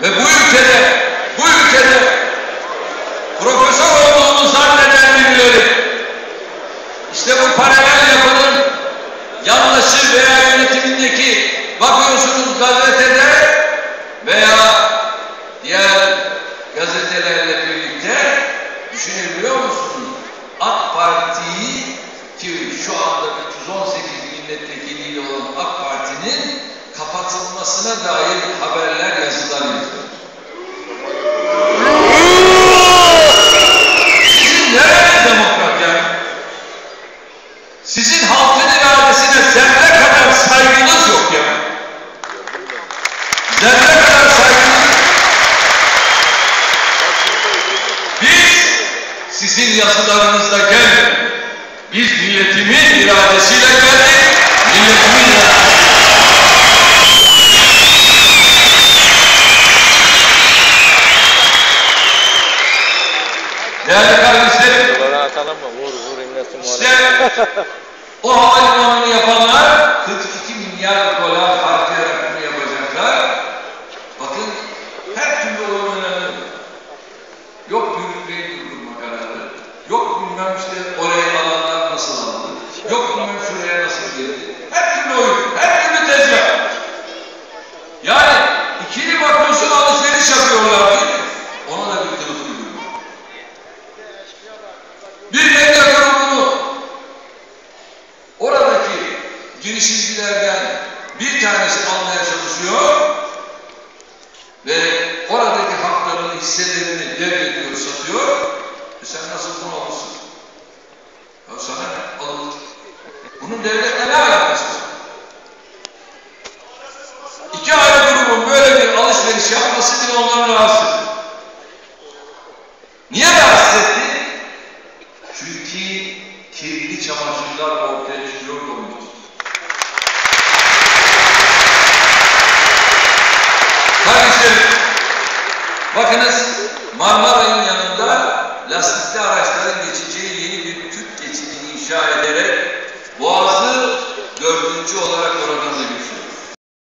Ve bu ülkede profesör olduğunu zanneden birileri işte bu paralel yapının yanlışı veya yönetimindeki bakıyorsunuz gazetede veya diğer gazetelerle birlikte düşünebiliyor musunuz? AK Parti'yi ki şu anda 318 milletvekiliyle olan AK Parti'nin kapatılmasına dair haberler, yazılar yazıyor. Sizin nereniz demokrat yani? Sizin halkın iradesine zerre kadar saygınız yok ya. Zerre kadar saygınız yok. Biz sizin yazılarınızda gelmedik. Biz milletimin iradesiyle geldik. Milletimin iradesiyle. Değerli kardeşlerim, işte o havalimanını yapanlar 42 milyar dolar harcayarak bunu yapacaklar. Bakın her türlü oyun önemli. Yok yürütmeyi durdurma kararı, yok bilmem işte oraya alanlar nasıl alındı, yok bilmem şuraya nasıl geldi. Her türlü oyun, her türlü tezgah. Yani ikili bakıyorsun alışveriş yapıyorlar değil mi? Ona da bir kılıf uyuyor. Bir medya grubunu oradaki girişimcilerden bir tanesi almaya çalışıyor ve oradaki haklarını, hisselerini devrediyor, satıyor. Sen nasıl bunu alırsın? Ya sana ne? Alır. Bunun devletle ne alakası var? İki ayrı grubun böyle bir alışveriş yapması bile onları rahatsız etti. Niye rahatsız etti? Çünkü kirli çamaşırlar ortaya çıkıyor onun için. Kardeşlerim, bakınız Marmaray'ın yanında lastikli araçların geçeceği yeni bir Türk geçidi inşa ederek Boğaz'ı 4. olarak oradan da